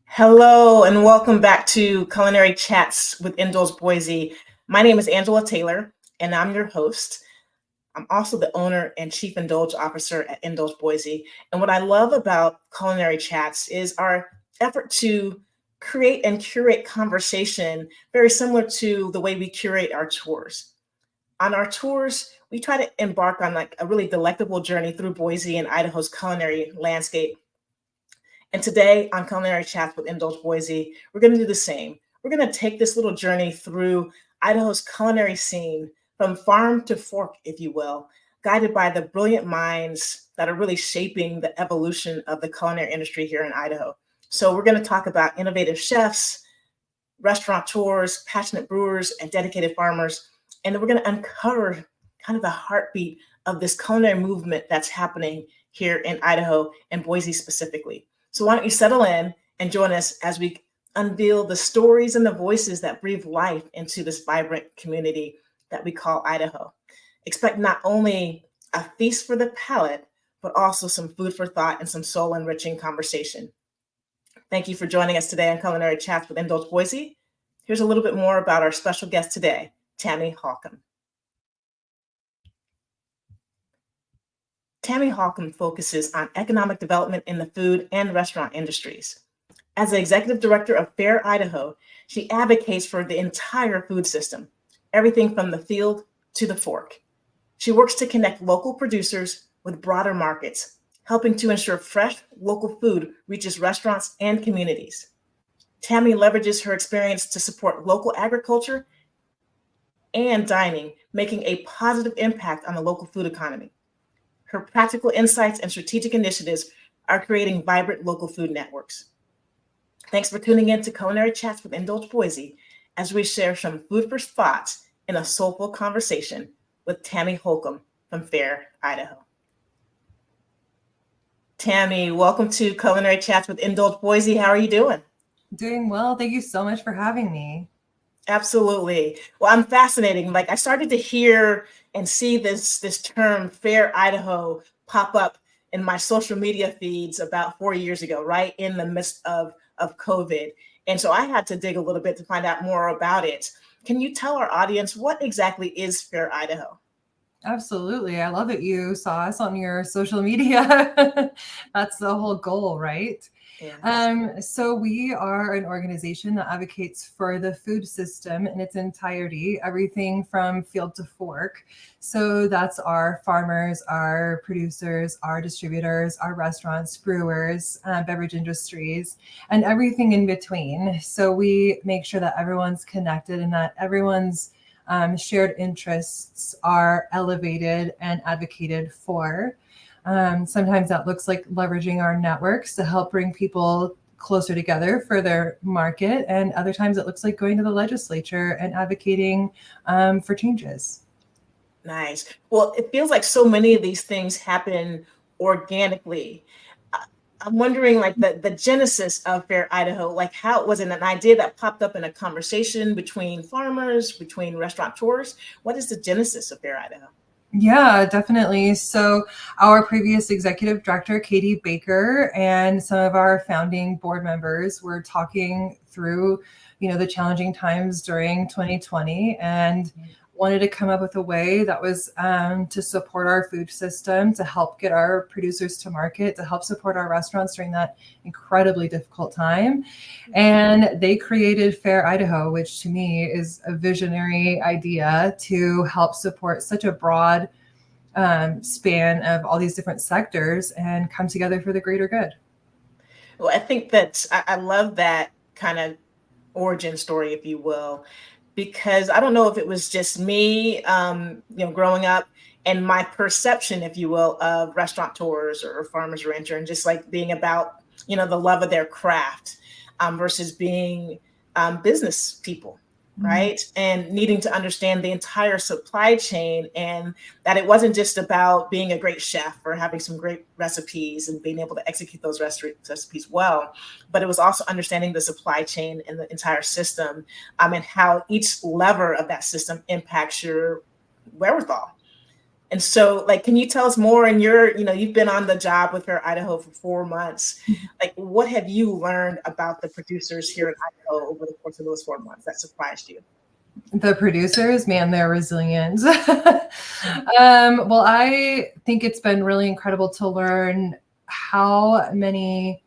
Hello and welcome back to Culinary Chats with Indulge Boise. My name is Angela Taylor and I'm your host. I'm also the owner and chief Indulge officer at Indulge Boise. And what I love about Culinary Chats is our effort to create and curate conversation very similar to the way we curate our tours. On our tours, we try to embark on like a really delectable journey through Boise and Idaho's culinary landscape. And today on Culinary Chats with Indulge Boise, we're going to do the same. We're going to take this little journey through Idaho's culinary scene from farm to fork, if you will, guided by the brilliant minds that are really shaping the evolution of the culinary industry here in Idaho. So we're going to talk about innovative chefs, restaurateurs, passionate brewers, and dedicated farmers. And then we're going to uncover kind of the heartbeat of this culinary movement that's happening here in Idaho and Boise specifically. So why don't you settle in and join us as we unveil the stories and the voices that breathe life into this vibrant community that we call Idaho. Expect not only a feast for the palate, but also some food for thought and some soul-enriching conversation. Thank you for joining us today on Culinary Chats with Indulge Boise. Here's a little bit more about our special guest today, Tammie Halcomb. Tammie Halcomb focuses on economic development in the food and restaurant industries. As the executive director of FARE Idaho, she advocates for the entire food system, everything from the field to the fork. She works to connect local producers with broader markets, helping to ensure fresh local food reaches restaurants and communities. Tammie leverages her experience to support local agriculture and dining, making a positive impact on the local food economy. Her practical insights and strategic initiatives are creating vibrant local food networks. Thanks for tuning in to Culinary Chats with Indulge Boise as we share some food for thought in a soulful conversation with Tammie Halcomb from FARE Idaho. Tammie, welcome to Culinary Chats with Indulge Boise. How are you doing? Doing well. Thank you so much for having me. Absolutely. Well, I'm fascinating. Like I started to hear and see this term FARE Idaho pop up in my social media feeds about 4 years ago, right in the midst of COVID. And so I had to dig a little bit to find out more about it. Can you tell our audience what exactly is FARE Idaho? Absolutely. I love that you saw us on your social media. That's the whole goal, right? Yeah. So we are an organization that advocates for the food system in its entirety, everything from field to fork. So that's our farmers, our producers, our distributors, our restaurants, brewers, beverage industries, and everything in between. So we make sure that everyone's connected and that everyone's shared interests are elevated and advocated for. Sometimes that looks like leveraging our networks to help bring people closer together for their market. And other times it looks like going to the legislature and advocating for changes. Nice. Well, it feels like so many of these things happen organically. I'm wondering, like the genesis of FARE Idaho, like how was it an idea that popped up in a conversation between farmers, between restaurateurs? What is the genesis of FARE Idaho? Yeah, definitely. So our previous executive director, Katie Baker, and some of our founding board members were talking through, the challenging times during 2020 and wanted to come up with a way that was to support our food system, to help get our producers to market, to help support our restaurants during that incredibly difficult time. And they created FARE Idaho, which to me is a visionary idea to help support such a broad span of all these different sectors and come together for the greater good. Well, I think that I love that kind of origin story, if you will, because I don't know if it was just me, growing up and my perception, if you will, of restaurateurs or farmers rancher and just like being about, the love of their craft versus being business people. right? And needing to understand the entire supply chain, and that it wasn't just about being a great chef or having some great recipes and being able to execute those recipes well, but it was also understanding the supply chain and the entire system, and how each lever of that system impacts your wherewithal. And so, like, can you tell us more? And you've been on the job with FARE Idaho for 4 months. Like, what have you learned about the producers here in Idaho over the course of those 4 months that surprised you? The producers, man, they're resilient. Well, I think it's been really incredible to learn how many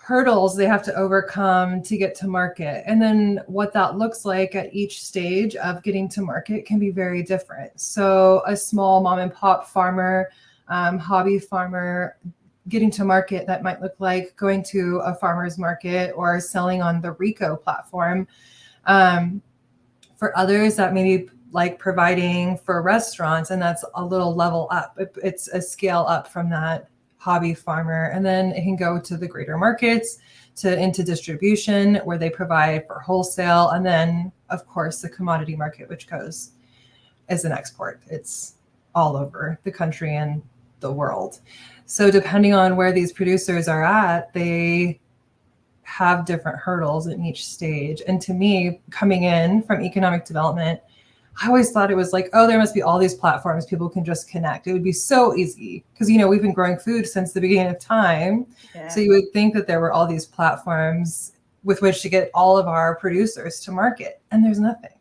hurdles they have to overcome to get to market. And then what that looks like at each stage of getting to market can be very different. So a small mom and pop farmer, hobby farmer, getting to market, that might look like going to a farmer's market or selling on the RICO platform. For others, that may be like providing for restaurants, and that's a little level up. It's a scale up from that hobby farmer. And then it can go to the greater markets, into distribution where they provide for wholesale. And then, of course, the commodity market, which goes as an export. It's all over the country and the world. So depending on where these producers are at, they have different hurdles in each stage. And to me, coming in from economic development, I always thought it was like, oh, there must be all these platforms people can just connect. It would be so easy because, we've been growing food since the beginning of time. Yeah. So you would think that there were all these platforms with which to get all of our producers to market. And there's nothing.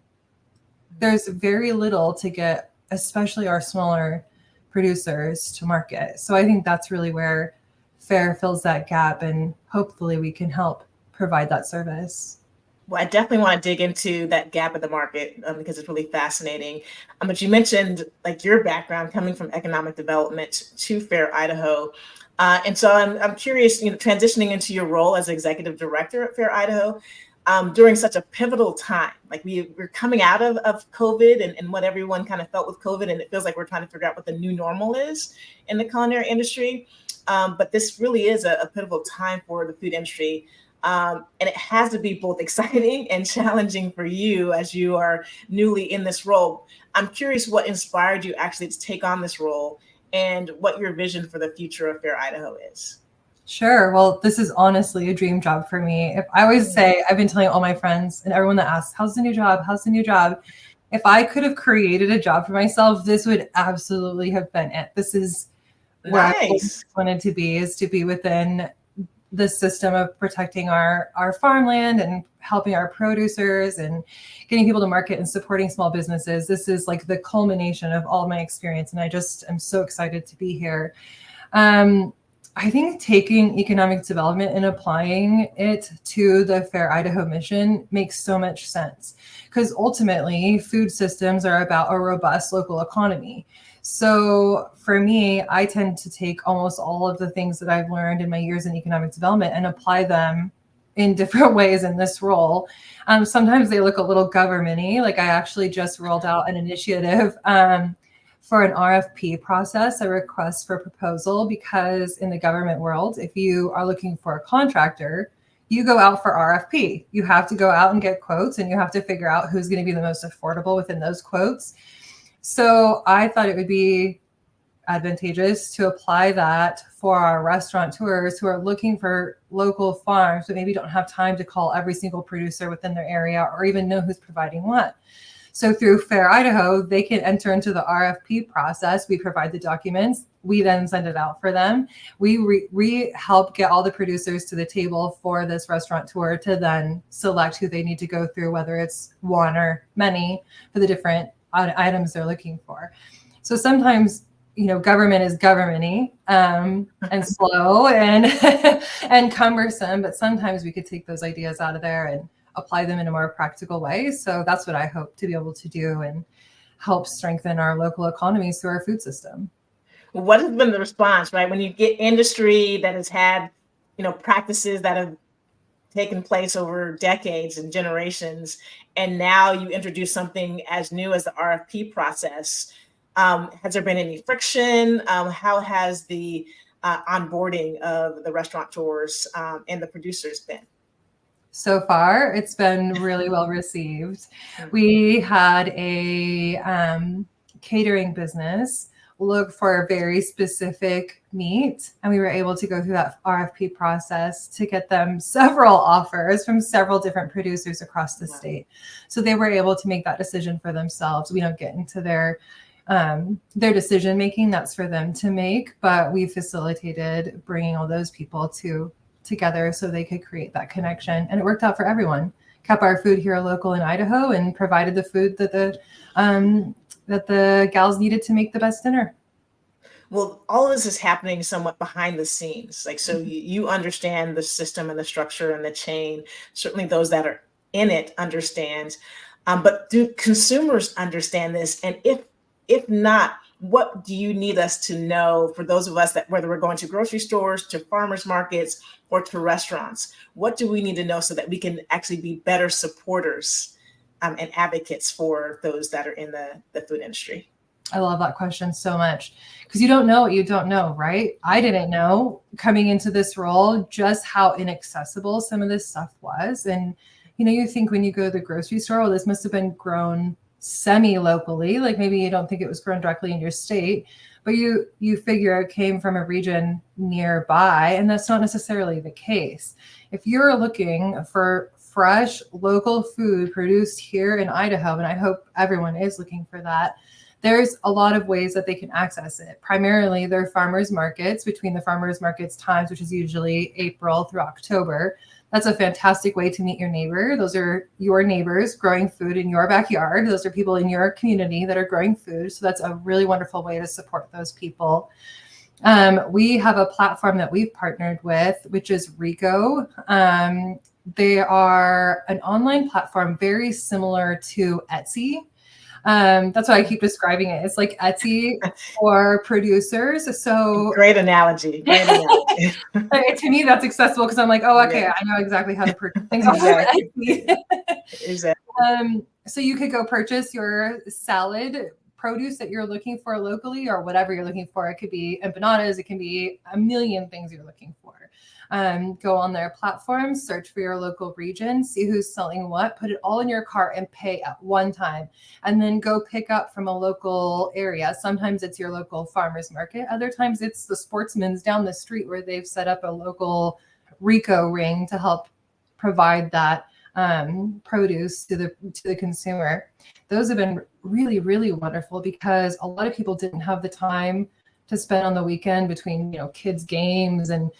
There's very little to get, especially our smaller producers, to market. So I think that's really where FARE fills that gap, and hopefully we can help provide that service. Well, I definitely want to dig into that gap in the market because it's really fascinating. But you mentioned like your background coming from economic development to FARE Idaho. And so I'm curious, transitioning into your role as executive director at FARE Idaho during such a pivotal time. Like we're coming out of COVID and what everyone kind of felt with COVID. And it feels like we're trying to figure out what the new normal is in the culinary industry. But this really is a pivotal time for the food industry. And it has to be both exciting and challenging for you as you are newly in this role. I'm curious what inspired you actually to take on this role and what your vision for the future of FARE Idaho is. Sure. Well, this is honestly a dream job for me. If I always say, I've been telling all my friends and everyone that asks, how's the new job? How's the new job? If I could have created a job for myself, this would absolutely have been it. This is where I wanted to be, is to be within the system of protecting our farmland and helping our producers and getting people to market and supporting small businesses. This is like the culmination of all my experience. And I just am so excited to be here. I think taking economic development and applying it to the FARE Idaho mission makes so much sense, because ultimately food systems are about a robust local economy. So for me, I tend to take almost all of the things that I've learned in my years in economic development and apply them in different ways in this role. Sometimes they look a little government-y. Like I actually just rolled out an initiative for an RFP process, a request for proposal, because in the government world, if you are looking for a contractor, you go out for RFP. You have to go out and get quotes, and you have to figure out who's going to be the most affordable within those quotes. So I thought it would be advantageous to apply that for our restaurateurs who are looking for local farms, but maybe don't have time to call every single producer within their area or even know who's providing what. So through FARE Idaho, they can enter into the RFP process. We provide the documents. We then send it out for them. We help get all the producers to the table for this restaurateur to then select who they need to go through, whether it's one or many, for the different items they're looking for. So sometimes, government is government-y and slow and and cumbersome, but sometimes we could take those ideas out of there and apply them in a more practical way. So that's what I hope to be able to do and help strengthen our local economies through our food system. What has been the response, right? When you get industry that has had, practices that have taken place over decades and generations, and now you introduce something as new as the RFP process. Has there been any friction? How has the onboarding of the restaurateurs and the producers been? so far. It's been really well received. We had a catering business look for a very specific meat, and we were able to go through that RFP process to get them several offers from several different producers across the state. So they were able to make that decision for themselves. We don't get into their decision making. That's for them to make, but we facilitated bringing all those people together so they could create that connection, and it worked out for everyone. Kept our food here local in Idaho and provided the food that the gals needed to make the best dinner. Well, all of this is happening somewhat behind the scenes. Like, so you understand the system and the structure and the chain. Certainly those that are in it understand. But do consumers understand this? And if not, what do you need us to know, for those of us that, whether we're going to grocery stores, to farmers markets, or to restaurants, what do we need to know so that we can actually be better supporters and advocates for those that are in the food industry? I love that question so much, because you don't know what you don't know, right? I didn't know coming into this role just how inaccessible some of this stuff was. And, you think when you go to the grocery store, well, this must have been grown semi-locally, like maybe you don't think it was grown directly in your state, but you figure it came from a region nearby, and that's not necessarily the case. If you're looking for fresh local food produced here in Idaho, and I hope everyone is looking for that, there's a lot of ways that they can access it. Primarily, they're farmers markets, between the farmers markets times, which is usually April through October. That's a fantastic way to meet your neighbor. Those are your neighbors growing food in your backyard. Those are people in your community that are growing food. So that's a really wonderful way to support those people. We have a platform that we've partnered with, which is RICO. They are an online platform very similar to Etsy. That's why I keep describing it. It's like Etsy for producers. So Great analogy. To me, that's accessible because I'm like, oh, okay, I know exactly how to purchase things on Etsy. Exactly. So you could go purchase your salad produce that you're looking for locally, or whatever you're looking for. It could be empanadas. It can be a million things you're looking for. Go on their platform, search for your local region, see who's selling what, put it all in your cart and pay at one time, and then go pick up from a local area. Sometimes it's your local farmers market. Other times it's the Sportsman's down the street where they've set up a local RICO ring to help provide that produce to the consumer. Those have been really, really wonderful because a lot of people didn't have the time to spend on the weekend between, kids' games and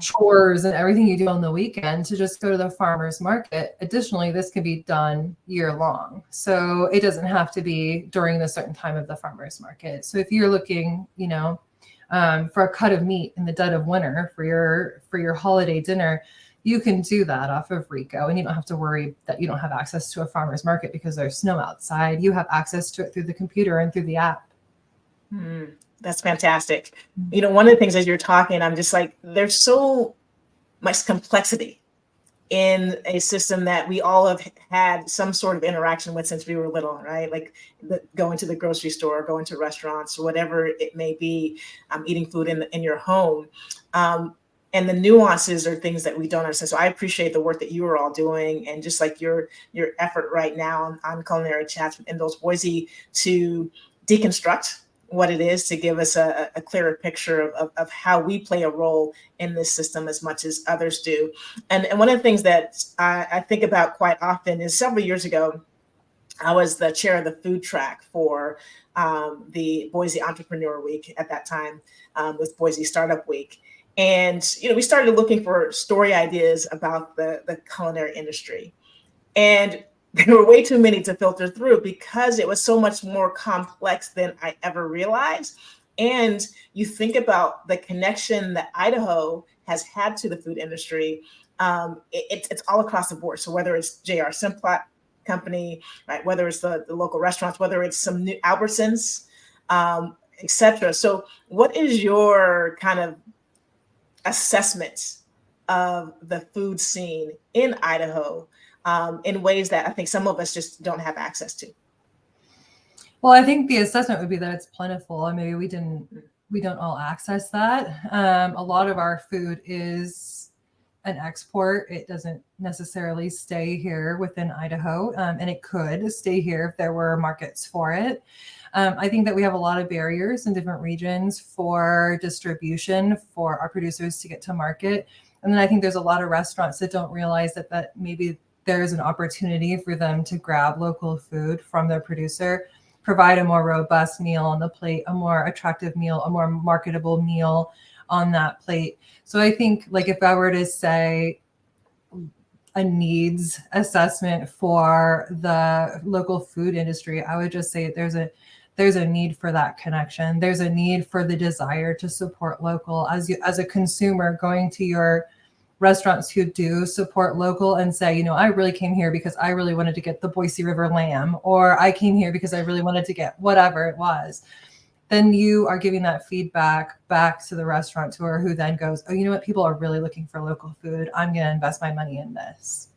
chores and everything you do on the weekend to just go to the farmer's market. Additionally, this can be done year long. So it doesn't have to be during the certain time of the farmer's market. So if you're looking, for a cut of meat in the dead of winter for your holiday dinner, you can do that off of RICO, and you don't have to worry that you don't have access to a farmer's market because there's snow outside. You have access to it through the computer and through the app. That's fantastic. One of the things as you're talking, I'm just like, there's so much complexity in a system that we all have had some sort of interaction with since we were little, right? Like going to the grocery store, going to restaurants, whatever it may be, eating food in your home. And the nuances are things that we don't understand. So I appreciate the work that you are all doing, and just like your effort right now on Culinary Chats with Indulge Boise to deconstruct what it is, to give us a clearer picture of how we play a role in this system as much as others do. And one of the things that I think about quite often is several years ago, I was the chair of the food track for the Boise Entrepreneur Week at that time, with Boise Startup Week. And, we started looking for story ideas about the culinary industry. And there were way too many to filter through because it was so much more complex than I ever realized. And you think about the connection that Idaho has had to the food industry, it's all across the board. So whether it's J.R. Simplot Company, right, whether it's the local restaurants, whether it's some new Albertsons, etc. So what is your kind of assessment of the food scene in Idaho, in ways that I think some of us just don't have access to? Well, I think the assessment would be that it's plentiful, and maybe we don't all access that. A lot of our food is an export. It doesn't necessarily stay here within Idaho, and it could stay here if there were markets for it. I think that we have a lot of barriers in different regions for distribution for our producers to get to market. And then I think there's a lot of restaurants that don't realize that maybe there's an opportunity for them to grab local food from their producer, provide a more robust meal on the plate, a more attractive meal, a more marketable meal on that plate. So I think, like, if I were to say a needs assessment for the local food industry, I would just say there's a need for that connection. There's a need for the desire to support local as a consumer going to your restaurants who do support local and say, you know, I really came here because I really wanted to get the Boise River lamb, or I came here because I really wanted to get whatever it was. Then you are giving that feedback back to the restaurateur, who then goes, oh, you know what? People are really looking for local food. I'm going to invest my money in this.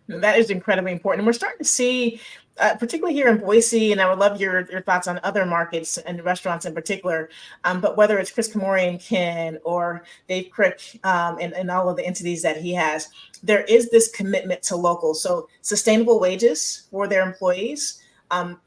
That is incredibly important. And we're starting to see, particularly here in Boise, and I would love your thoughts on other markets and restaurants in particular, but whether it's Chris Kamori and Ken or Dave Crick and all of the entities that he has, there is this commitment to local. So sustainable wages for their employees,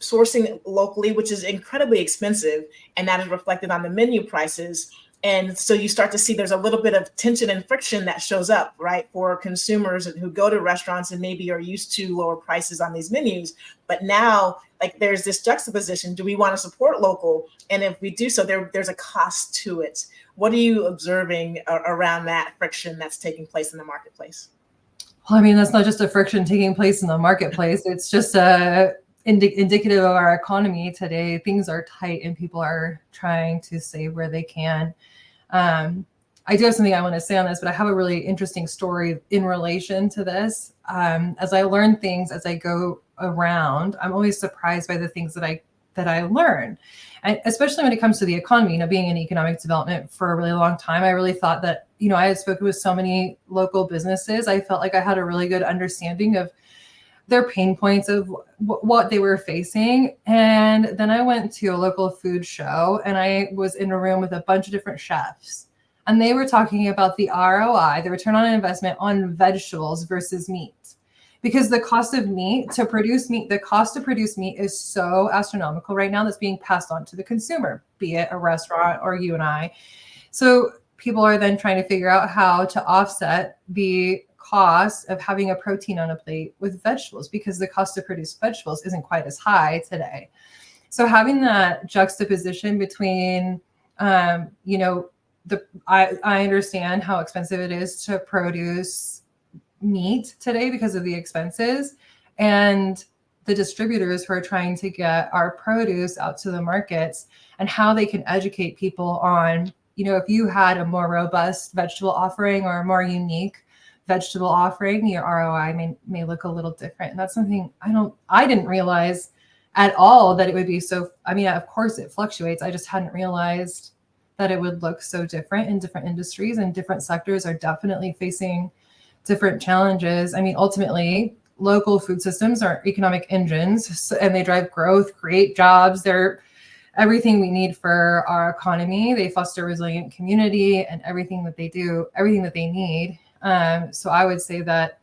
sourcing locally, which is incredibly expensive, and that is reflected on the menu prices. And so you start to see there's a little bit of tension and friction that shows up, right, for consumers who go to restaurants and maybe are used to lower prices on these menus. But now, like, there's this juxtaposition. Do we want to support local? And if we do so, there's a cost to it. What are you observing around that friction that's taking place in the marketplace? Well, I mean, that's not just a friction taking place in the marketplace. It's just indicative of our economy today. Things are tight and people are trying to save where they can. I do have something I want to say on this, but I have a really interesting story in relation to this. As I learn things, as I go around, I'm always surprised by the things that I learn. And especially when it comes to the economy, you know, being in economic development for a really long time, I really thought that, you know, I had spoken with so many local businesses. I felt like I had a really good understanding of their pain points, of what they were facing. And then I went to a local food show and I was in a room with a bunch of different chefs, and they were talking about the ROI, the return on investment on vegetables versus meat. Because the cost of meat to produce meat, the cost to produce meat is so astronomical right now that's being passed on to the consumer, be it a restaurant or you and I. So people are then trying to figure out how to offset the cost of having a protein on a plate with vegetables, because the cost to produce vegetables isn't quite as high today. So having that juxtaposition between, you know, I understand how expensive it is to produce meat today because of the expenses, and the distributors who are trying to get our produce out to the markets, and how they can educate people on, you know, if you had a more robust vegetable offering or a more unique vegetable offering, your ROI may look a little different. And that's something I didn't realize at all, that it would be so. I mean, of course it fluctuates. I just hadn't realized that it would look so different in different industries, and different sectors are definitely facing different challenges. I mean, ultimately, local food systems are economic engines, and they drive growth, create jobs. They're everything we need for our economy. They foster resilient community, and everything that they do, everything that they need. So I would say that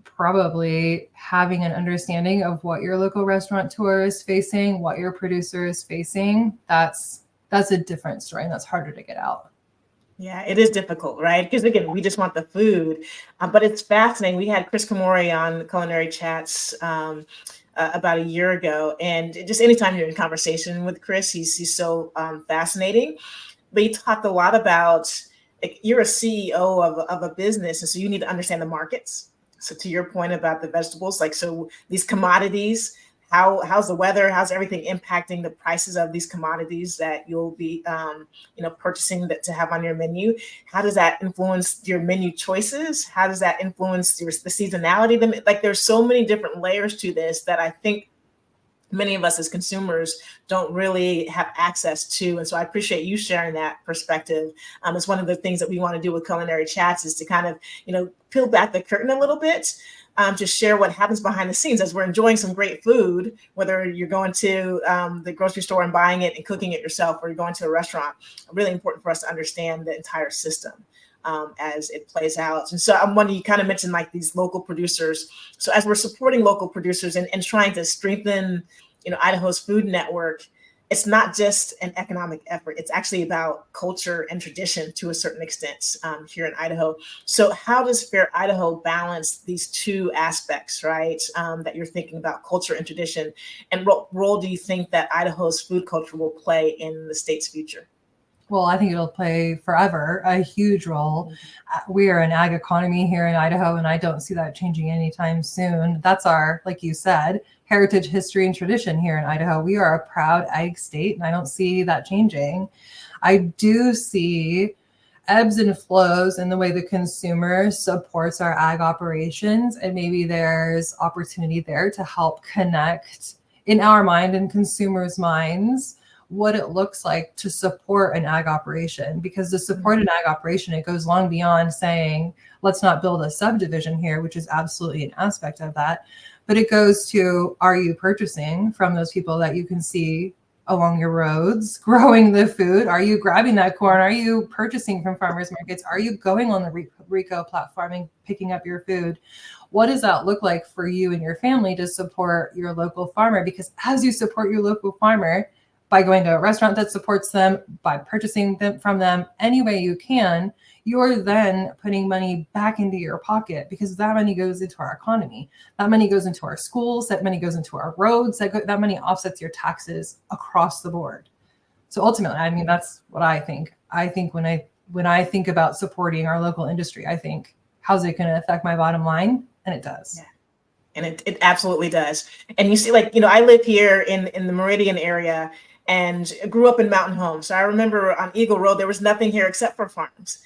probably having an understanding of what your local restaurateur is facing, what your producer is facing, that's a different story, and that's harder to get out. Yeah, it is difficult, right? Because again, we just want the food, but it's fascinating. We had Chris Kamori on Culinary Chats about a year ago, and just anytime you're in conversation with Chris, he's so fascinating. But he talked a lot about, like, you're a CEO of a business, and so you need to understand the markets. So to your point about the vegetables, like, so these commodities, how's the weather, how's everything impacting the prices of these commodities that you'll be purchasing to have on your menu? How does that influence your menu choices? How does that influence the seasonality? Like, there's so many different layers to this that I think many of us as consumers don't really have access to. And so I appreciate you sharing that perspective. It's one of the things that we want to do with Culinary Chats, is to kind of, peel back the curtain a little bit, to share what happens behind the scenes as we're enjoying some great food, whether you're going to the grocery store and buying it and cooking it yourself, or you're going to a restaurant. Really important for us to understand the entire system. as it plays out. And so I'm wondering, you kind of mentioned like these local producers. So as we're supporting local producers and trying to strengthen, Idaho's food network, it's not just an economic effort. It's actually about culture and tradition to a certain extent here in Idaho. So how does FARE Idaho balance these two aspects, right? That you're thinking about culture and tradition, and what role do you think that Idaho's food culture will play in the state's future? Well, I think it'll play forever a huge role. We are an ag economy here in Idaho, and I don't see that changing anytime soon. That's our, like you said, heritage, history, and tradition here in Idaho. We are a proud ag state, and I don't see that changing. I do see ebbs and flows in the way the consumer supports our ag operations, and maybe there's opportunity there to help connect in our mind and consumers' minds what it looks like to support an ag operation. Because to support an ag operation, it goes long beyond saying, let's not build a subdivision here, which is absolutely an aspect of that. But it goes to, are you purchasing from those people that you can see along your roads, growing the food? Are you grabbing that corn? Are you purchasing from farmers markets? Are you going on the RICO platform and picking up your food? What does that look like for you and your family to support your local farmer? Because as you support your local farmer, by going to a restaurant that supports them, by purchasing them from them any way you can, you're then putting money back into your pocket, because that money goes into our economy. That money goes into our schools. That money goes into our roads. That money offsets your taxes across the board. So ultimately, I mean, that's what I think. I think when I think about supporting our local industry, I think, how's it going to affect my bottom line? And it does. Yeah. And it absolutely does. And you see, like, I live here in the Meridian area, and grew up in Mountain Home. So I remember on Eagle Road, there was nothing here except for farms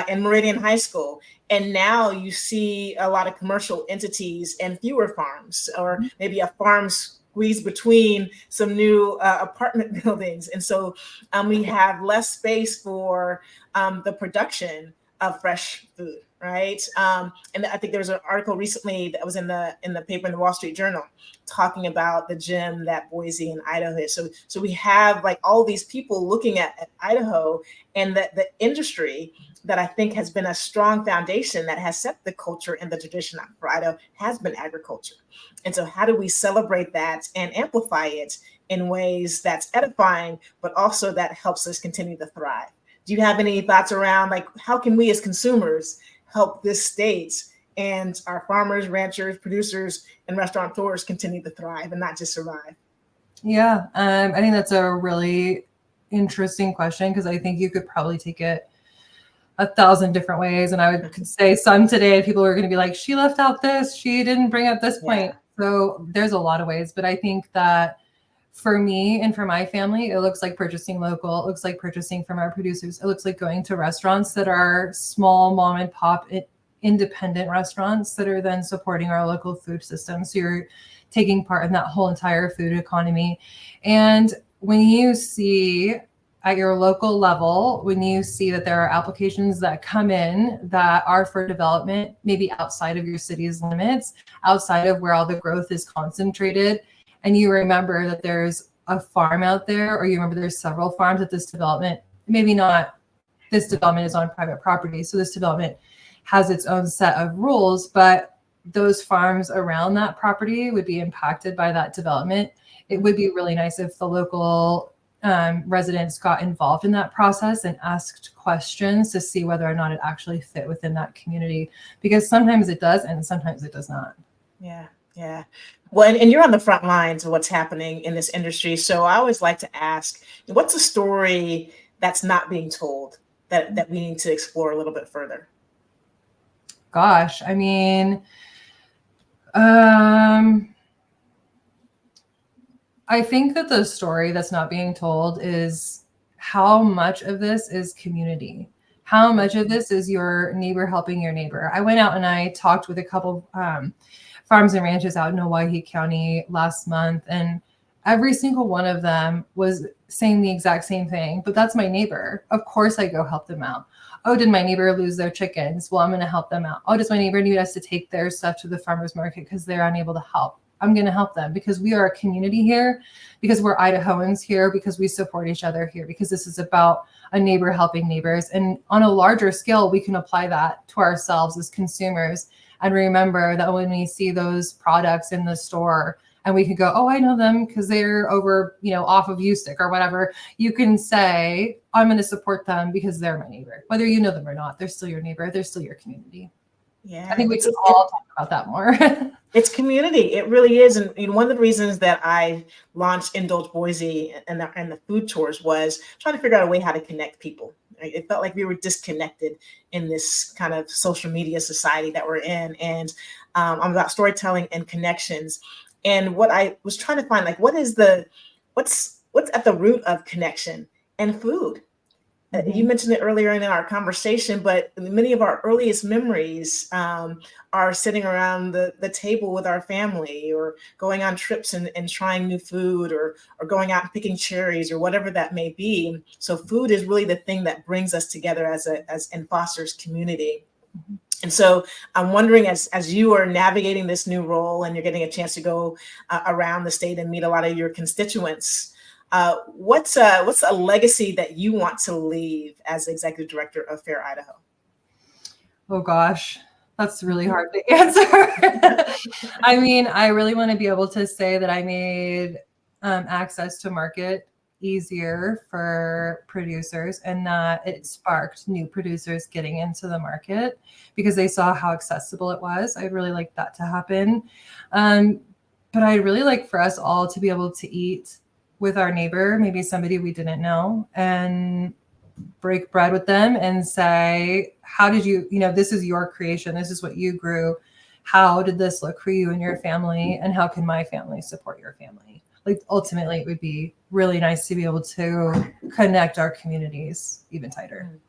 in Meridian High School. And now you see a lot of commercial entities and fewer farms, or maybe a farm squeezed between some new apartment buildings. And so we have less space for the production of fresh food, right? And I think there was an article recently that was in the paper in the Wall Street Journal talking about the gem that Boise and Idaho is. So we have like all these people looking at Idaho, and that the industry that I think has been a strong foundation that has set the culture and the tradition for Idaho has been agriculture. And so how do we celebrate that and amplify it in ways that's edifying, but also that helps us continue to thrive? Do you have any thoughts around, like, how can we as consumers help this state and our farmers, ranchers, producers, and restaurateurs continue to thrive and not just survive? Yeah, I think that's a really interesting question, because I think you could probably take it 1,000 different ways. And I could say some today, people are going to be like, she left out this, she didn't bring up this point. So there's a lot of ways, but I think that for me and for my family, it looks like purchasing local. It looks like purchasing from our producers. It looks like going to restaurants that are small mom and pop independent restaurants that are then supporting our local food system. So you're taking part in that whole entire food economy. And when you see at your local level, when you see that there are applications that come in that are for development, maybe outside of your city's limits, outside of where all the growth is concentrated, and you remember that there's a farm out there, or you remember there's several farms at this development, maybe not this development is on private property, so this development has its own set of rules, but those farms around that property would be impacted by that development. It would be really nice if the local residents got involved in that process and asked questions to see whether or not it actually fit within that community, because sometimes it does and sometimes it does not. Yeah. Well, and you're on the front lines of what's happening in this industry. So I always like to ask, what's a story that's not being told that we need to explore a little bit further? Gosh, I mean, I think that the story that's not being told is how much of this is community. How much of this is your neighbor helping your neighbor. I went out and I talked with a couple farms and ranches out in Owyhee County last month, and every single one of them was saying the exact same thing. But that's my neighbor. Of course I go help them out. Oh, did my neighbor lose their chickens? Well, I'm going to help them out. Oh, does my neighbor need us to take their stuff to the farmer's market because they're unable to help? I'm going to help them because we are a community here, because we're Idahoans here, because we support each other here, because this is about a neighbor helping neighbors. And on a larger scale, we can apply that to ourselves as consumers and remember that when we see those products in the store and we can go, oh, I know them because they're over, off of Ustick or whatever, you can say, I'm going to support them because they're my neighbor. Whether you know them or not, they're still your neighbor. They're still your community. Yeah, I think we can all talk about that more. It's community. It really is. And one of the reasons that I launched Indulge Boise and the food tours was trying to figure out a way how to connect people. Right? It felt like we were disconnected in this kind of social media society that we're in. And I'm about storytelling and connections. And what I was trying to find, like, what's at the root of connection and food? You mentioned it earlier in our conversation, but many of our earliest memories are sitting around the table with our family, or going on trips and trying new food, or going out and picking cherries, or whatever that may be. So food is really the thing that brings us together and fosters community. And so I'm wondering, as you are navigating this new role and you're getting a chance to go around the state and meet a lot of your constituents, what's a legacy that you want to leave as executive director of FARE Idaho? Oh gosh, that's really hard to answer. I mean, I really want to be able to say that I made access to market easier for producers, and that it sparked new producers getting into the market because they saw how accessible it was. I'd really like that to happen. But I'd really like for us all to be able to eat with our neighbor, maybe somebody we didn't know, and break bread with them and say, how did you, this is your creation. This is what you grew. How did this look for you and your family? And how can my family support your family? Like, ultimately, it would be really nice to be able to connect our communities even tighter.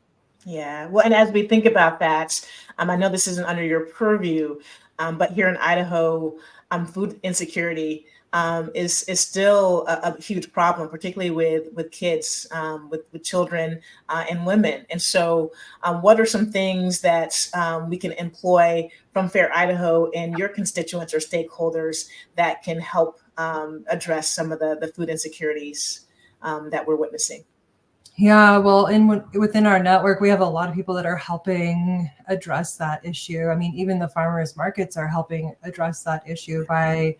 Yeah. Well, and as we think about that, I know this isn't under your purview, but here in Idaho, food insecurity is still a huge problem, particularly with kids, with children and women. And so, what are some things that we can employ from FARE Idaho and your constituents or stakeholders that can help address some of the food insecurities that we're witnessing? Yeah, well, within our network, we have a lot of people that are helping address that issue. I mean, even the farmers markets are helping address that issue by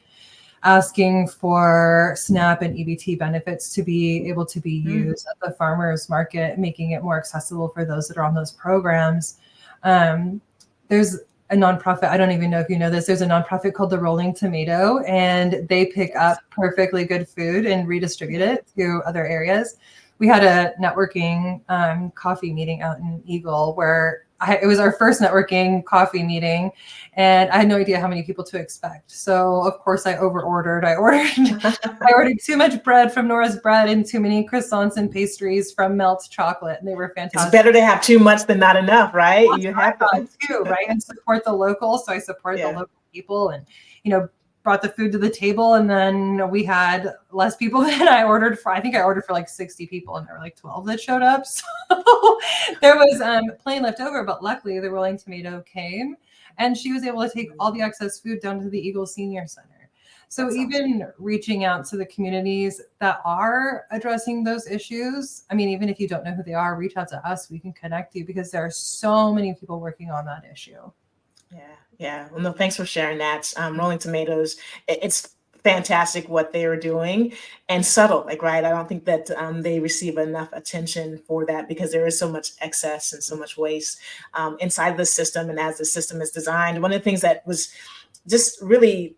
asking for SNAP and EBT benefits to be able to be used at the farmers market, making it more accessible for those that are on those programs. There's a nonprofit, I don't even know if you know this, there's a nonprofit called the Rolling Tomato, and they pick up perfectly good food and redistribute it to other areas. We had a networking coffee meeting out in Eagle where it was our first networking coffee meeting, and I had no idea how many people to expect. So of course I overordered. I ordered too much bread from Nora's Bread and too many croissants and pastries from Melt Chocolate, and they were fantastic. It's better to have too much than not enough, right? That's you have to too, right? And support the local. So I supported the local people, and brought the food to the table, and then we had less people than I ordered for. I think I ordered for like 60 people, and there were like 12 that showed up. So there was plenty left over, but luckily the Rolling Tomato came, and she was able to take all the excess food down to the Eagle Senior Center. So that's even awesome. Reaching out to the communities that are addressing those issues. I mean, even if you don't know who they are, reach out to us. We can connect you because there are so many people working on that issue. Yeah. Well, no, thanks for sharing that. Rolling Tomatoes, it's fantastic what they are doing, and subtle, right? I don't think that they receive enough attention for that because there is so much excess and so much waste inside the system. And as the system is designed, one of the things that was just really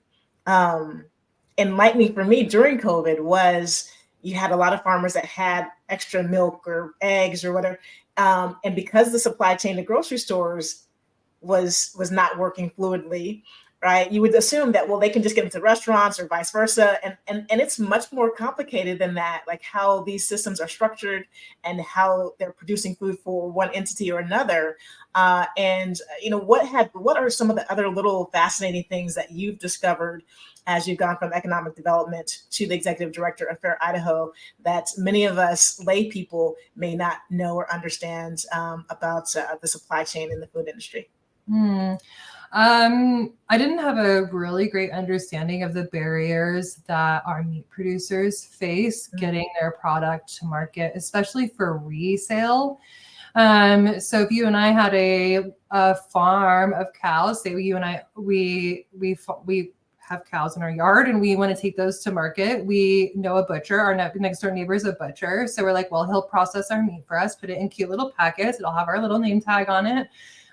enlightening for me during COVID was you had a lot of farmers that had extra milk or eggs or whatever. And because the supply chain to grocery stores was not working fluidly, right? You would assume that, well, they can just get into restaurants or vice versa. And it's much more complicated than that, like how these systems are structured and how they're producing food for one entity or another. What are some of the other little fascinating things that you've discovered as you've gone from economic development to the executive director of FARE Idaho that many of us lay people may not know or understand about the supply chain in the food industry? I didn't have a really great understanding of the barriers that our meat producers face getting their product to market, especially for resale. So if you and I had a farm of cows, say you and I, we have cows in our yard and we want to take those to market. We know a butcher, our next door neighbor is a butcher. So we're like, well, he'll process our meat for us, put it in cute little packets. It'll have our little name tag on it.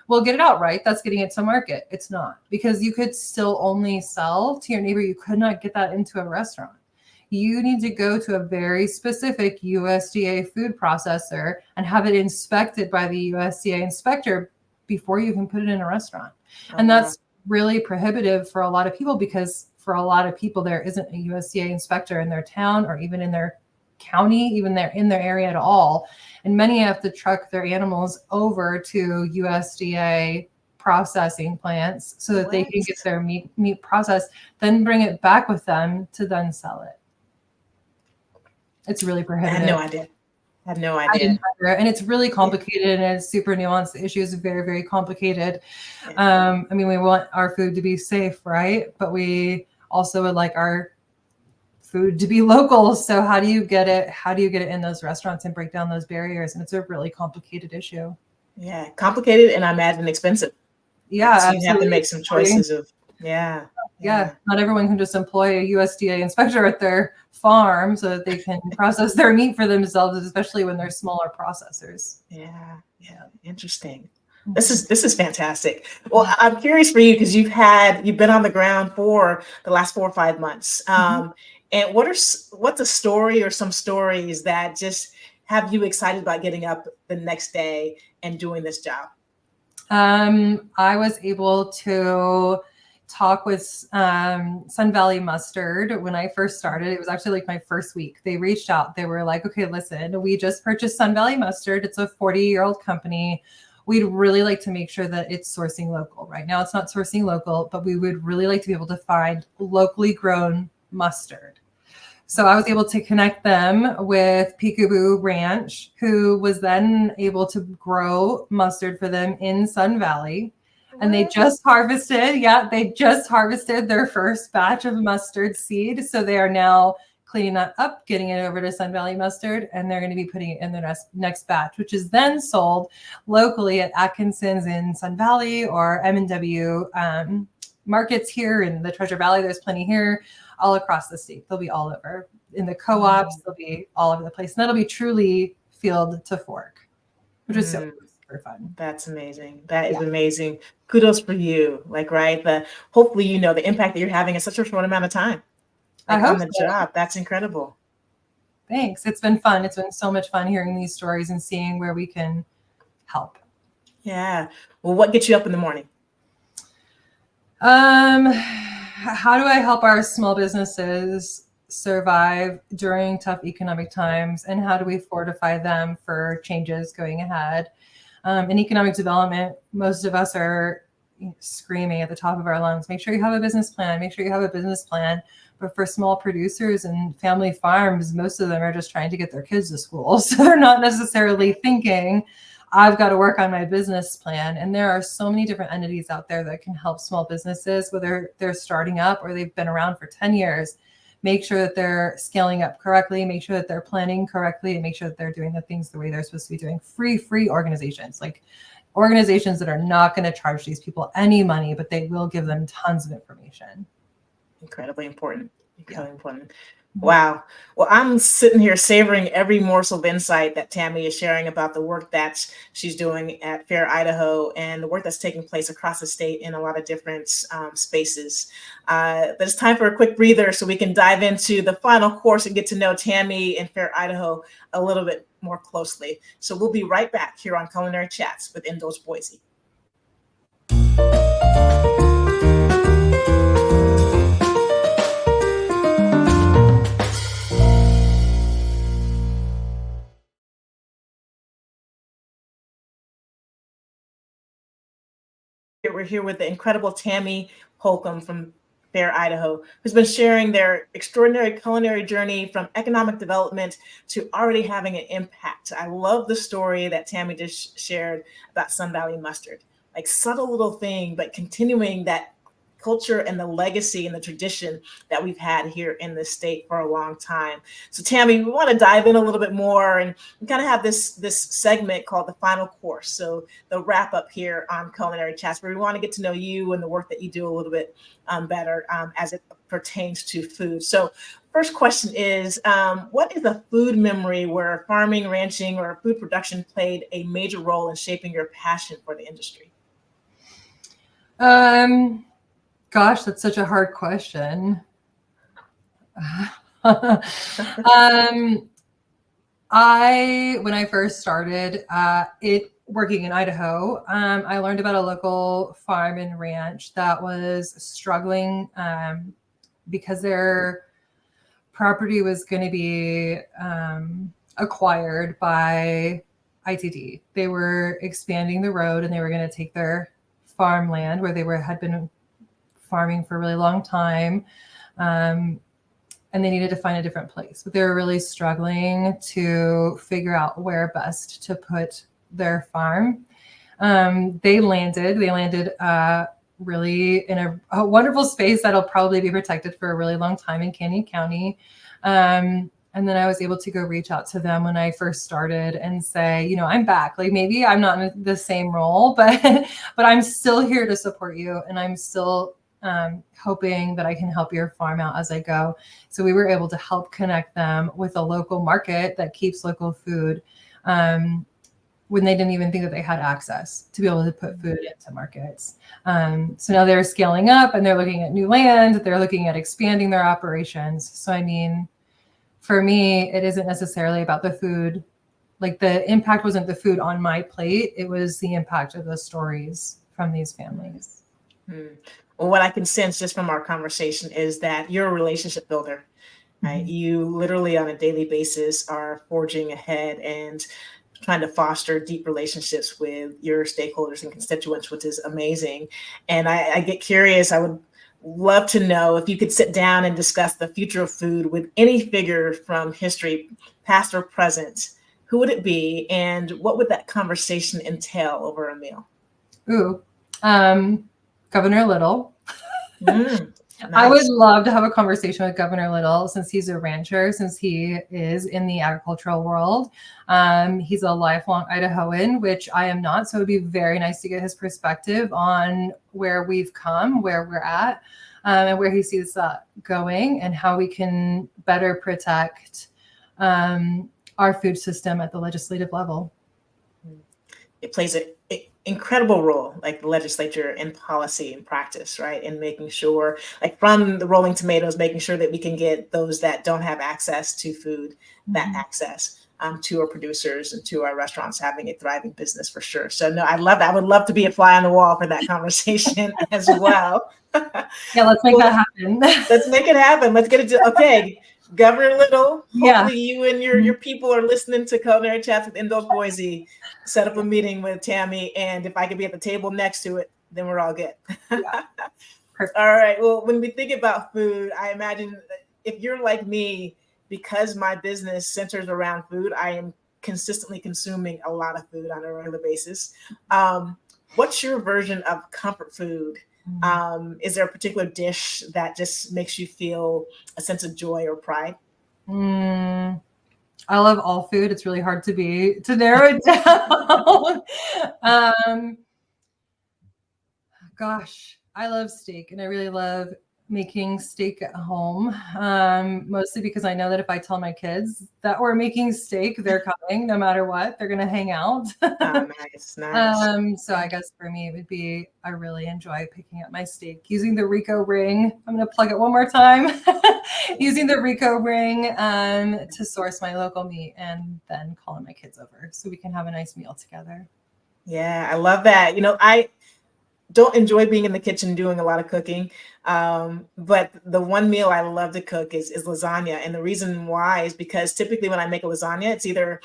We'll get it out, right? That's getting it to market. It's not, because you could still only sell to your neighbor. You could not get that into a restaurant. You need to go to a very specific USDA food processor and have it inspected by the USDA inspector before you can put it in a restaurant. And that's really prohibitive for a lot of people, because for a lot of people, there isn't a USDA inspector in their town or even in their county, even in their area at all. And many have to truck their animals over to USDA processing plants so that they can get their meat processed, then bring it back with them to then sell it. It's really prohibitive. I had no idea. And it's really complicated, and it's super nuanced. The issue is very, very complicated. I mean, we want our food to be safe, right? But we also would like our food to be local. So how do you get it? How do you get it in those restaurants and break down those barriers? And it's a really complicated issue. Yeah, complicated, and I imagine expensive. Yeah, so you have to make some choices of Yeah. Not everyone can just employ a USDA inspector at their farm so that they can process their meat for themselves, especially when they're smaller processors. Yeah. Interesting. This is fantastic. Well, I'm curious for you, because you've been on the ground for the last 4 or 5 months. And what's a story or some stories that just have you excited about getting up the next day and doing this job? I was able to talk with Sun Valley Mustard when I first started. It was actually like my first week. They reached out. They were like, okay, listen, we just purchased Sun Valley Mustard. It's a 40-year-old company. We'd really like to make sure that it's sourcing local. Right now it's not sourcing local, but we would really like to be able to find locally grown mustard. So I was able to connect them with Peekaboo Ranch, who was then able to grow mustard for them in Sun Valley. And they just harvested their first batch of mustard seed. So they are now cleaning that up, getting it over to Sun Valley Mustard, and they're going to be putting it in the next batch, which is then sold locally at Atkinson's in Sun Valley or M&W markets here in the Treasure Valley. There's plenty here, all across the state. They'll be all over. In the co-ops, they'll be all over the place. And that'll be truly field to fork, which is so super fun. That's amazing. That is amazing. Kudos for you. Hopefully, the impact that you're having in such a short amount of time. I hope on the job. That's incredible. Thanks. It's been fun. It's been so much fun hearing these stories and seeing where we can help. Yeah. Well, what gets you up in the morning? How do I help our small businesses survive during tough economic times, and how do we fortify them for changes going ahead? In economic development, most of us are screaming at the top of our lungs, make sure you have a business plan, make sure you have a business plan. But for small producers and family farms, most of them are just trying to get their kids to school. So they're not necessarily thinking, I've got to work on my business plan. And there are so many different entities out there that can help small businesses, whether they're starting up or they've been around for 10 years, make sure that they're scaling up correctly, make sure that they're planning correctly, and make sure that they're doing the things the way they're supposed to be doing. Free organizations, like organizations that are not going to charge these people any money, but they will give them tons of information. Incredibly important. Important. Wow. Well, I'm sitting here savoring every morsel of insight that Tammie is sharing about the work that she's doing at FARE Idaho and the work that's taking place across the state in a lot of different spaces. But it's time for a quick breather so we can dive into the final course and get to know Tammie and FARE Idaho a little bit more closely. So we'll be right back here on Culinary Chats with Indulge Boise. We're here with the incredible Tammie Halcomb from FARE Idaho, who's been sharing their extraordinary culinary journey from economic development to already having an impact. I love the story that Tammie just shared about Sun Valley Mustard. like subtle little thing, but continuing that culture and the legacy and the tradition that we've had here in the state for a long time. So Tammie, we want to dive in a little bit more, and we kind of have this segment called the final course. So the wrap up here on Culinary Chats, where we want to get to know you and the work that you do a little bit better as it pertains to food. So first question is, what is a food memory where farming, ranching, or food production played a major role in shaping your passion for the industry? Gosh, that's such a hard question. When I first started working in Idaho, I learned about a local farm and ranch that was struggling because their property was going to be acquired by ITD. They were expanding the road, and they were going to take their farmland where they had been farming for a really long time, and they needed to find a different place. But they were really struggling to figure out where best to put their farm. They landed really in a wonderful space that'll probably be protected for a really long time in Canyon County. And then I was able to go reach out to them when I first started and say, I'm back. Like, maybe I'm not in the same role, but I'm still here to support you. And I'm still hoping that I can help your farm out as I go. So we were able to help connect them with a local market that keeps local food when they didn't even think that they had access to be able to put food into markets. So now they're scaling up, and they're looking at new land. They're looking at expanding their operations. So, I mean, for me, it isn't necessarily about the food. Like, the impact wasn't the food on my plate. It was the impact of the stories from these families. Well, what I can sense just from our conversation is that you're a relationship builder, right? Mm-hmm. You literally on a daily basis are forging ahead and trying to foster deep relationships with your stakeholders and constituents, which is amazing. And I get curious. I would love to know if you could sit down and discuss the future of food with any figure from history, past or present. Who would it be, and what would that conversation entail over a meal? Ooh, Governor Little. Nice. I would love to have a conversation with Governor Little, since he's a rancher, since he is in the agricultural world. He's a lifelong Idahoan, which I am not. So it would be very nice to get his perspective on where we've come, where we're at, and where he sees that going, and how we can better protect our food system at the legislative level. It plays an incredible role, like the legislature in policy and practice, right? And making sure, like from the rolling tomatoes, making sure that we can get those that don't have access to food, that access to our producers and to our restaurants having a thriving business for sure. So no, I love that. I would love to be a fly on the wall for that conversation as well. Yeah, let's make that happen. Let's make it happen. Let's get it to, okay. Governor Little, hopefully you and your people are listening to Culinary Chats with Indulge Boise. Set up a meeting with Tammie, and if I could be at the table next to it, then we're all good. Yeah. Perfect. All right. Well, when we think about food, I imagine if you're like me, because my business centers around food, I am consistently consuming a lot of food on a regular basis. What's your version of comfort food? Is there a particular dish that just makes you feel a sense of joy or pride? I love all food. It's really hard to narrow it down. Gosh, I love steak, and I really love making steak at home, mostly because I know that if I tell my kids that we're making steak, they're coming no matter what. They're going to hang out. Oh, nice. So I guess for me, it would be, I really enjoy picking up my steak using the RICO ring. I'm going to plug it one more time. Using the RICO ring to source my local meat, and then calling my kids over so we can have a nice meal together. Yeah, I love that. I don't enjoy being in the kitchen doing a lot of cooking. But the one meal I love to cook is lasagna. And the reason why is because typically when I make a lasagna, it's either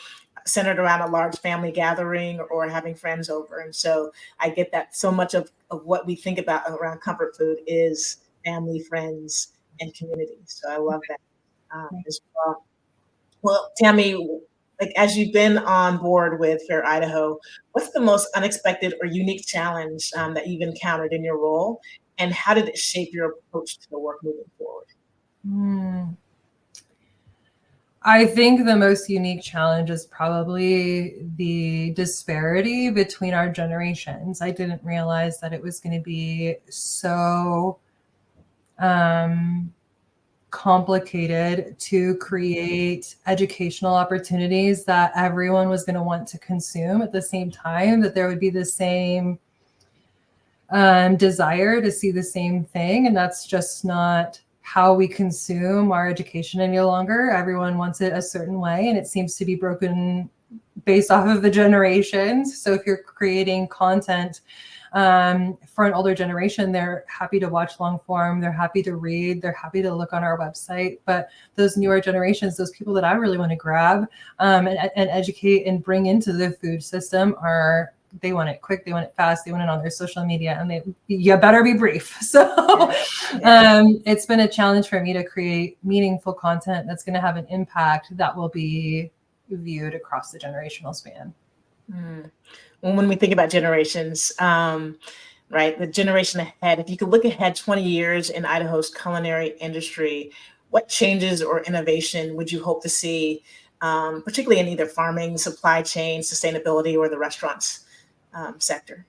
centered around a large family gathering or having friends over. And so I get that so much of what we think about around comfort food is family, friends, and community. So I love that as well. Well, Tammie, like as you've been on board with FARE Idaho, what's the most unexpected or unique challenge that you've encountered in your role, and how did it shape your approach to the work moving forward? I think the most unique challenge is probably the disparity between our generations. I didn't realize that it was going to be so complicated to create educational opportunities that everyone was going to want to consume at the same time, that there would be the same desire to see the same thing. And that's just not how we consume our education any longer. Everyone wants it a certain way, and it seems to be broken based off of the generations. So if you're creating content for an older generation, they're happy to watch long form, they're happy to read, they're happy to look on our website. But those newer generations, those people that I really want to grab and educate and bring into the food system they want it quick, they want it fast, they want it on their social media, and you better be brief. So it's been a challenge for me to create meaningful content that's going to have an impact that will be viewed across the generational span. Well, when we think about generations, right, the generation ahead, if you could look ahead 20 years in Idaho's culinary industry, what changes or innovation would you hope to see, particularly in either farming, supply chain, sustainability, or the restaurants sector?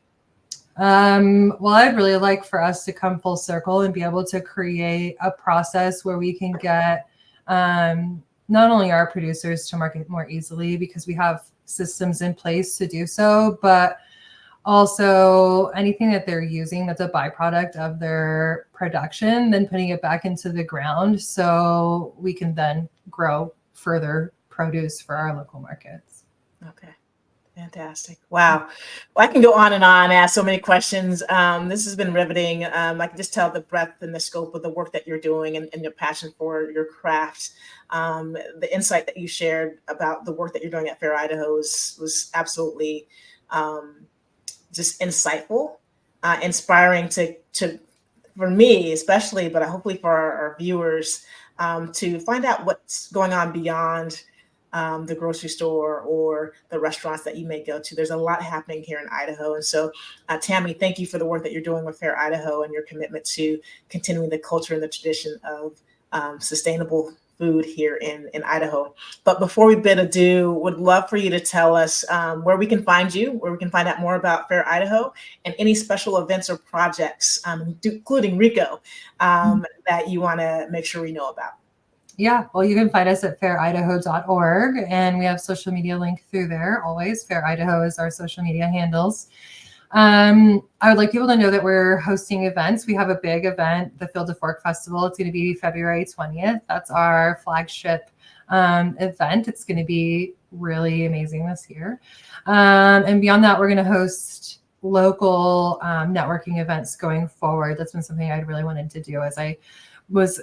Well, I'd really like for us to come full circle and be able to create a process where we can get not only our producers to market more easily, because we have systems in place to do so, but also anything that they're using that's a byproduct of their production, then putting it back into the ground so we can then grow further produce for our local markets. Okay. Fantastic. Wow. Well, I can go on and ask so many questions. This has been riveting. I can just tell the breadth and the scope of the work that you're doing and your passion for your craft. The insight that you shared about the work that you're doing at FARE Idaho was absolutely just insightful, inspiring to for me especially, but hopefully for our viewers, to find out what's going on beyond the grocery store or the restaurants that you may go to. There's a lot happening here in Idaho. And so, Tammie, thank you for the work that you're doing with FARE Idaho and your commitment to continuing the culture and the tradition of sustainable food here in Idaho. But before we bid adieu, would love for you to tell us where we can find you, where we can find out more about FARE Idaho, and any special events or projects, including RICO, that you want to make sure we know about. Yeah, well, you can find us at fareidaho.org, and we have social media link through there always. FARE Idaho is our social media handles. I would like people to know that we're hosting events. We have a big event, the Field to Fork Festival. It's going to be February 20th. That's our flagship event. It's going to be really amazing this year. And beyond that, we're going to host local networking events going forward. That's been something I'd really wanted to do as I was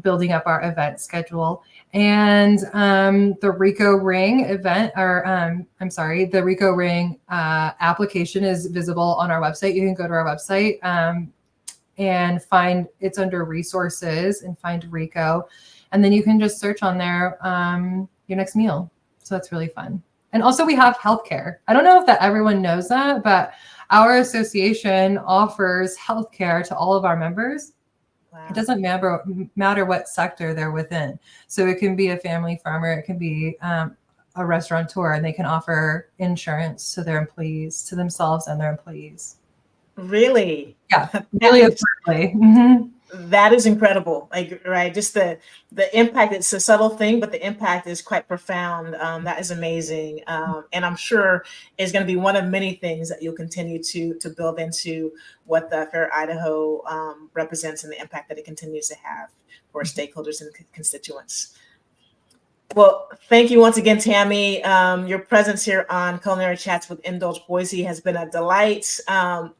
building up our event schedule. And the RICO Ring event, the RICO Ring application is visible on our website. You can go to our website and find it's under resources and find RICO. And then you can just search on there your next meal. So that's really fun. And also we have healthcare. I don't know if that everyone knows that, but our association offers healthcare to all of our members. Wow. It doesn't matter what sector they're within. So it can be a family farmer, it can be a restaurateur, and they can offer insurance to their employees, to themselves and their employees. Really? Yeah, really affordably. Mm-hmm. That is incredible. Like, right, just the impact. It's a subtle thing, but the impact is quite profound. That is amazing, and I'm sure is going to be one of many things that you'll continue to build into what the FARE Idaho represents and the impact that it continues to have for stakeholders and constituents. Well, thank you once again, Tammie. Your presence here on Culinary Chats with Indulge Boise has been a delight.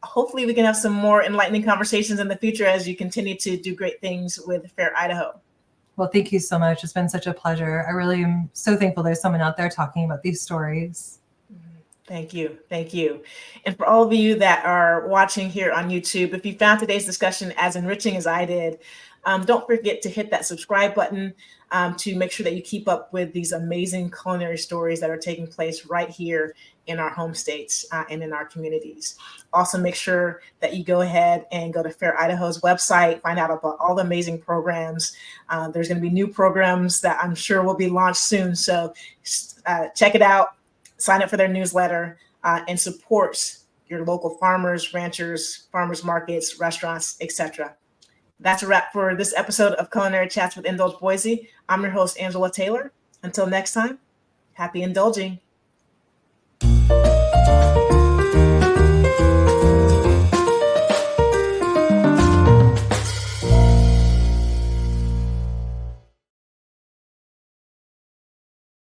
Hopefully we can have some more enlightening conversations in the future as you continue to do great things with FARE Idaho. Well, thank you so much. It's been such a pleasure. I really am so thankful there's someone out there talking about these stories. Thank you. Thank you. And for all of you that are watching here on YouTube, if you found today's discussion as enriching as I did, don't forget to hit that subscribe button to make sure that you keep up with these amazing culinary stories that are taking place right here in our home states and in our communities. Also, make sure that you go ahead and go to FARE Idaho's website, find out about all the amazing programs. There's going to be new programs that I'm sure will be launched soon. So check it out. Sign up for their newsletter and support your local farmers, ranchers, farmers markets, restaurants, etc. That's a wrap for this episode of Culinary Chats with Indulge Boise. I'm your host, Angela Taylor. Until next time, happy indulging.